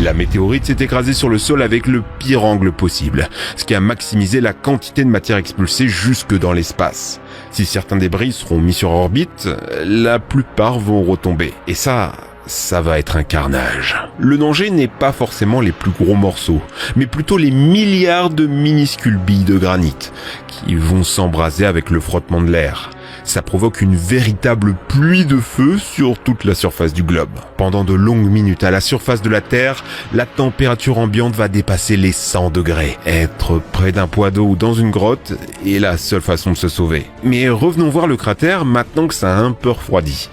La météorite s'est écrasée sur le sol avec le pire angle possible, ce qui a maximisé la quantité de matière expulsée jusque dans l'espace. Si certains débris seront mis sur orbite, la plupart vont retomber. Et ça va être un carnage. Le danger n'est pas forcément les plus gros morceaux, mais plutôt les milliards de minuscules billes de granit qui vont s'embraser avec le frottement de l'air. Ça provoque une véritable pluie de feu sur toute la surface du globe. Pendant de longues minutes à la surface de la Terre, la température ambiante va dépasser les 100 degrés. Être près d'un point d'eau ou dans une grotte est la seule façon de se sauver. Mais revenons voir le cratère maintenant que ça a un peu refroidi.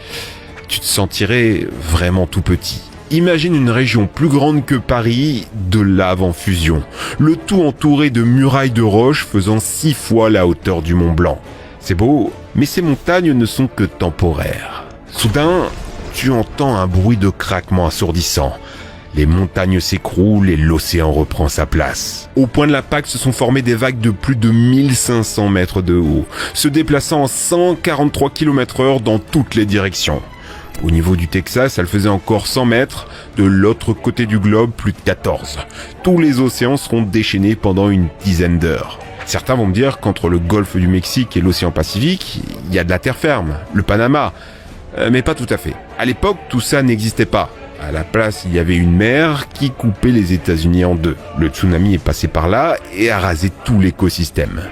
Tu te sentirais vraiment tout petit. Imagine une région plus grande que Paris, de lave en fusion. Le tout entouré de murailles de roches faisant 6 fois la hauteur du Mont Blanc. C'est beau, mais ces montagnes ne sont que temporaires. Soudain, tu entends un bruit de craquement assourdissant. Les montagnes s'écroulent et l'océan reprend sa place. Au point de l'impact se sont formées des vagues de plus de 1500 mètres de haut, se déplaçant en 143 km/h dans toutes les directions. Au niveau du Texas, elle faisait encore 100 mètres, de l'autre côté du globe, plus de 14. Tous les océans seront déchaînés pendant une dizaine d'heures. Certains vont me dire qu'entre le golfe du Mexique et l'océan Pacifique, il y a de la terre ferme, le Panama. Mais pas tout à fait. À l'époque, tout ça n'existait pas. À la place, il y avait une mer qui coupait les États-Unis en deux. Le tsunami est passé par là et a rasé tout l'écosystème.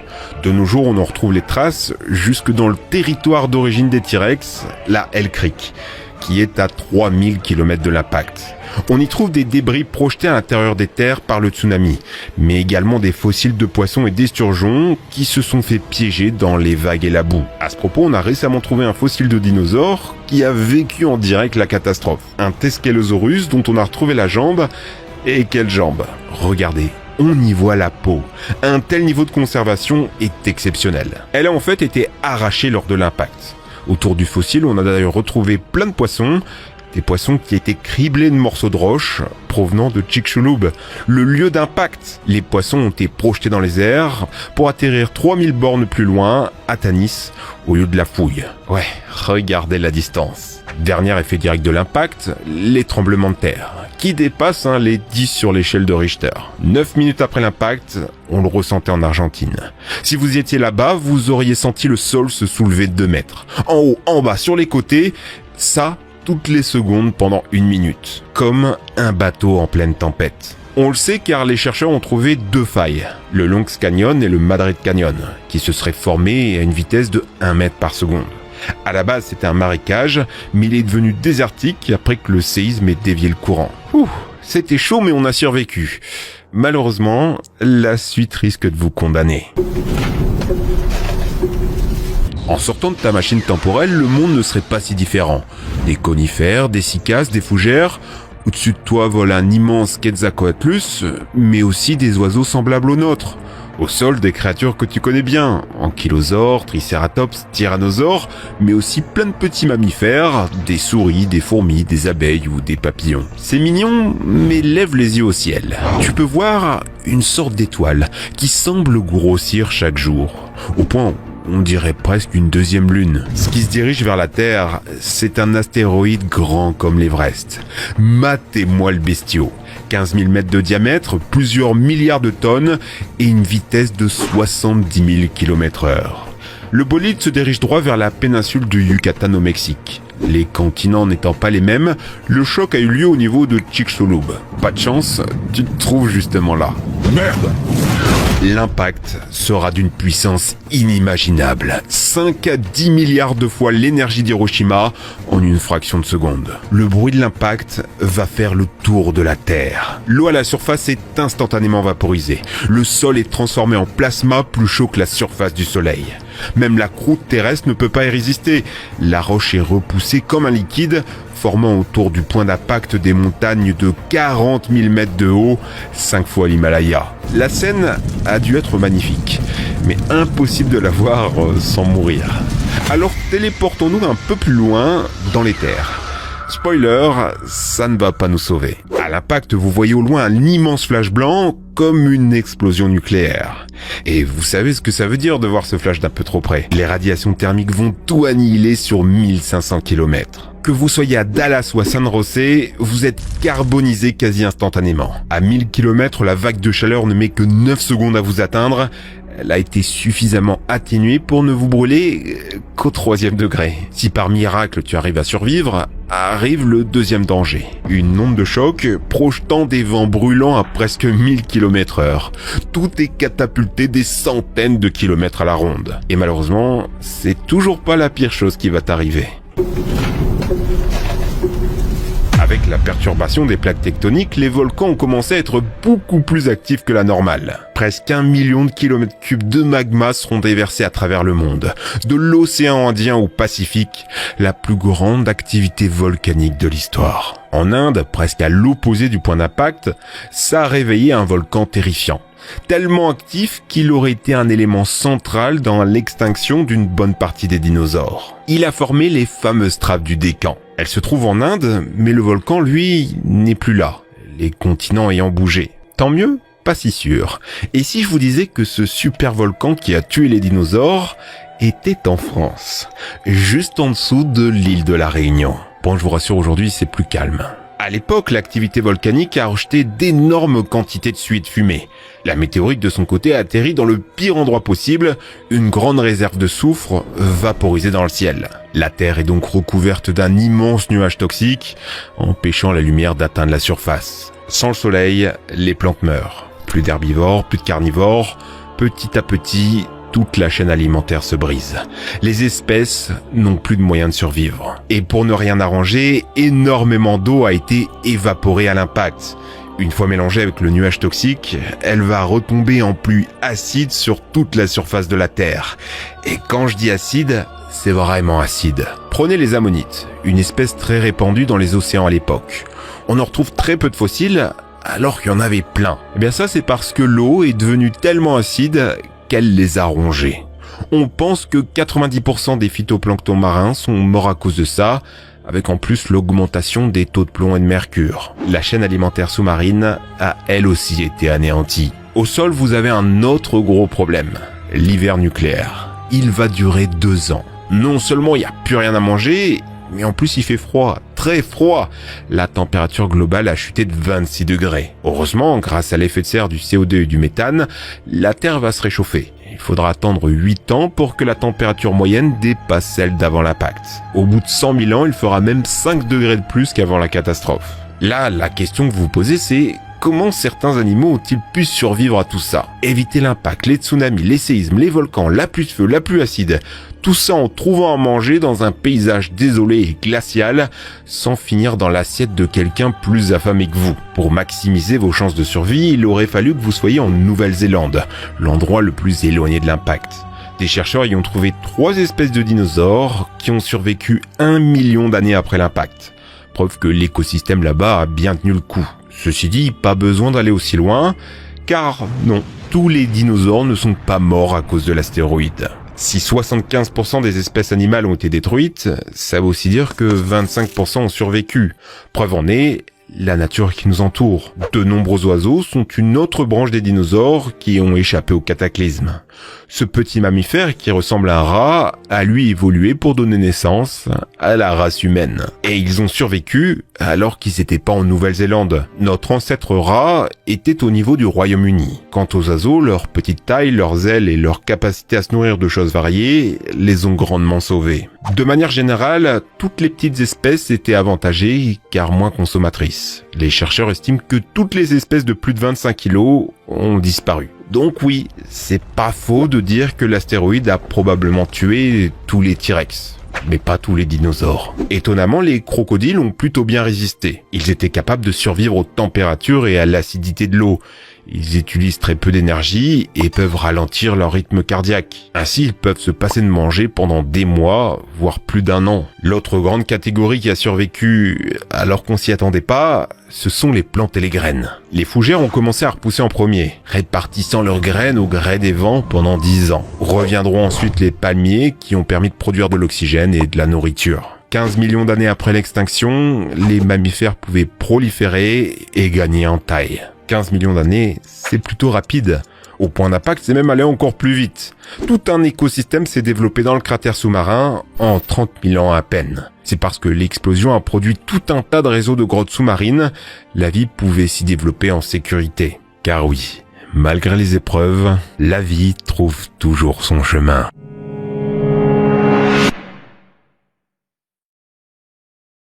De nos jours, on en retrouve les traces jusque dans le territoire d'origine des T-Rex, la Hell Creek, qui est à 3000 km de l'impact. On y trouve des débris projetés à l'intérieur des terres par le tsunami, mais également des fossiles de poissons et d'esturgeons qui se sont fait piéger dans les vagues et la boue. À ce propos, on a récemment trouvé un fossile de dinosaure qui a vécu en direct la catastrophe. Un Tescheliosaurus dont on a retrouvé la jambe. Et quelle jambe! Regardez, on y voit la peau. Un tel niveau de conservation est exceptionnel. Elle a en fait été arrachée lors de l'impact. Autour du fossile, on a d'ailleurs retrouvé plein de poissons, des poissons qui étaient criblés de morceaux de roche provenant de Chicxulub, le lieu d'impact. Les poissons ont été projetés dans les airs pour atterrir 3000 bornes plus loin, à Tanis, au lieu de la fouille. Ouais, regardez la distance. Dernier effet direct de l'impact, les tremblements de terre, qui dépassent les 10 sur l'échelle de Richter. 9 minutes après l'impact, on le ressentait en Argentine. Si vous étiez là-bas, vous auriez senti le sol se soulever de 2 mètres. En haut, en bas, sur les côtés, ça toutes les secondes pendant 1 minute, comme un bateau en pleine tempête. On le sait car les chercheurs ont trouvé 2 failles, le Longs Canyon et le Madrid Canyon, qui se seraient formés à une vitesse de 1 mètre par seconde. À la base, c'était un marécage, mais il est devenu désertique après que le séisme ait dévié le courant. C'était chaud, mais on a survécu. Malheureusement, la suite risque de vous condamner. En sortant de ta machine temporelle, le monde ne serait pas si différent. Des conifères, des cycas, des fougères. Au-dessus de toi vole un immense Quetzalcoatlus, mais aussi des oiseaux semblables aux nôtres. Au sol, des créatures que tu connais bien, ankylosaures, tricératops, tyrannosaures, mais aussi plein de petits mammifères, des souris, des fourmis, des abeilles ou des papillons. C'est mignon, mais lève les yeux au ciel. Tu peux voir une sorte d'étoile qui semble grossir chaque jour, au point on dirait presque une deuxième lune. Ce qui se dirige vers la Terre, c'est un astéroïde grand comme l'Everest. Matez-moi le bestiau. 15 000 mètres de diamètre, plusieurs milliards de tonnes et une vitesse de 70 000 km/h. Le bolide se dirige droit vers la péninsule du Yucatan au Mexique. Les continents n'étant pas les mêmes, le choc a eu lieu au niveau de Chicxulub. Pas de chance, tu te trouves justement là. Merde! L'impact sera d'une puissance inimaginable, 5 à 10 milliards de fois l'énergie d'Hiroshima en une fraction de seconde. Le bruit de l'impact va faire le tour de la Terre. L'eau à la surface est instantanément vaporisée. Le sol est transformé en plasma plus chaud que la surface du Soleil. Même la croûte terrestre ne peut pas y résister. La roche est repoussée comme un liquide, formant autour du point d'impact des montagnes de 40 000 mètres de haut, 5 fois l'Himalaya. La scène a dû être magnifique, mais impossible de la voir sans mourir. Alors téléportons-nous un peu plus loin dans les terres. Spoiler, ça ne va pas nous sauver. À l'impact, vous voyez au loin un immense flash blanc, comme une explosion nucléaire. Et vous savez ce que ça veut dire de voir ce flash d'un peu trop près. Les radiations thermiques vont tout annihiler sur 1500 km. Que vous soyez à Dallas ou à San José, vous êtes carbonisé quasi instantanément. À 1000 km, la vague de chaleur ne met que 9 secondes à vous atteindre. Elle a été suffisamment atténuée pour ne vous brûler qu'au 3e degré. Si par miracle tu arrives à survivre, arrive le 2e danger. Une onde de choc projetant des vents brûlants à presque 1000 km/h. Tout est catapulté des centaines de kilomètres à la ronde. Et malheureusement, c'est toujours pas la pire chose qui va t'arriver. Avec la perturbation des plaques tectoniques, les volcans ont commencé à être beaucoup plus actifs que la normale. Presque 1 million de kilomètres cubes de magma seront déversés à travers le monde. De l'océan Indien au Pacifique, la plus grande activité volcanique de l'histoire. En Inde, presque à l'opposé du point d'impact, ça a réveillé un volcan terrifiant. Tellement actif qu'il aurait été un élément central dans l'extinction d'une bonne partie des dinosaures. Il a formé les fameuses strates du Décan. Elles se trouvent en Inde, mais le volcan, lui, n'est plus là, les continents ayant bougé. Tant mieux, pas si sûr. Et si je vous disais que ce super volcan qui a tué les dinosaures était en France, juste en dessous de l'île de la Réunion. Bon, je vous rassure, aujourd'hui, c'est plus calme. À l'époque, l'activité volcanique a rejeté d'énormes quantités de suie et de fumée. La météorite, de son côté, a atterri dans le pire endroit possible, une grande réserve de soufre vaporisée dans le ciel. La Terre est donc recouverte d'un immense nuage toxique, empêchant la lumière d'atteindre la surface. Sans le soleil, les plantes meurent. Plus d'herbivores, plus de carnivores. Petit à petit, toute la chaîne alimentaire se brise. Les espèces n'ont plus de moyens de survivre. Et pour ne rien arranger, énormément d'eau a été évaporée à l'impact. Une fois mélangée avec le nuage toxique, elle va retomber en pluie acide sur toute la surface de la Terre. Et quand je dis acide, c'est vraiment acide. Prenez les ammonites, une espèce très répandue dans les océans à l'époque. On en retrouve très peu de fossiles, alors qu'il y en avait plein. Eh bien ça, c'est parce que l'eau est devenue tellement acide qu'elle les a rongés. On pense que 90% des phytoplanctons marins sont morts à cause de ça, avec en plus l'augmentation des taux de plomb et de mercure. La chaîne alimentaire sous-marine a elle aussi été anéantie. Au sol, vous avez un autre gros problème, l'hiver nucléaire. Il va durer 2 ans. Non seulement il n'y a plus rien à manger, mais en plus il fait froid, très froid. La température globale a chuté de 26 degrés. Heureusement, grâce à l'effet de serre du CO2 et du méthane, la Terre va se réchauffer. Il faudra attendre 8 ans pour que la température moyenne dépasse celle d'avant l'impact. Au bout de 100 000 ans, il fera même 5 degrés de plus qu'avant la catastrophe. Là, la question que vous vous posez, c'est comment certains animaux ont-ils pu survivre à tout ça? Éviter l'impact, les tsunamis, les séismes, les volcans, la pluie de feu, la pluie acide, tout ça en trouvant à manger dans un paysage désolé et glacial, sans finir dans l'assiette de quelqu'un plus affamé que vous. Pour maximiser vos chances de survie, il aurait fallu que vous soyez en Nouvelle-Zélande, l'endroit le plus éloigné de l'impact. Des chercheurs y ont trouvé 3 espèces de dinosaures qui ont survécu 1 million d'années après l'impact. Preuve que l'écosystème là-bas a bien tenu le coup. Ceci dit, pas besoin d'aller aussi loin, car non, tous les dinosaures ne sont pas morts à cause de l'astéroïde. Si 75% des espèces animales ont été détruites, ça veut aussi dire que 25% ont survécu. Preuve en est, la nature qui nous entoure. De nombreux oiseaux sont une autre branche des dinosaures qui ont échappé au cataclysme. Ce petit mammifère qui ressemble à un rat a lui évolué pour donner naissance à la race humaine. Et ils ont survécu alors qu'ils n'étaient pas en Nouvelle-Zélande. Notre ancêtre rat était au niveau du Royaume-Uni. Quant aux oiseaux, leur petite taille, leurs ailes et leur capacité à se nourrir de choses variées les ont grandement sauvés. De manière générale, toutes les petites espèces étaient avantagées car moins consommatrices. Les chercheurs estiment que toutes les espèces de plus de 25 kg ont disparu. Donc oui, c'est pas faux de dire que l'astéroïde a probablement tué tous les T-Rex, mais pas tous les dinosaures. Étonnamment, les crocodiles ont plutôt bien résisté. Ils étaient capables de survivre aux températures et à l'acidité de l'eau. Ils utilisent très peu d'énergie et peuvent ralentir leur rythme cardiaque. Ainsi, ils peuvent se passer de manger pendant des mois, voire plus d'1 an. L'autre grande catégorie qui a survécu alors qu'on s'y attendait pas, ce sont les plantes et les graines. Les fougères ont commencé à repousser en premier, répartissant leurs graines au gré des vents pendant 10 ans. Reviendront ensuite les palmiers qui ont permis de produire de l'oxygène et de la nourriture. 15 millions d'années après l'extinction, les mammifères pouvaient proliférer et gagner en taille. 15 millions d'années, c'est plutôt rapide. Au point d'impact, c'est même allé encore plus vite. Tout un écosystème s'est développé dans le cratère sous-marin en 30 000 ans à peine. C'est parce que l'explosion a produit tout un tas de réseaux de grottes sous-marines, la vie pouvait s'y développer en sécurité. Car oui, malgré les épreuves, la vie trouve toujours son chemin.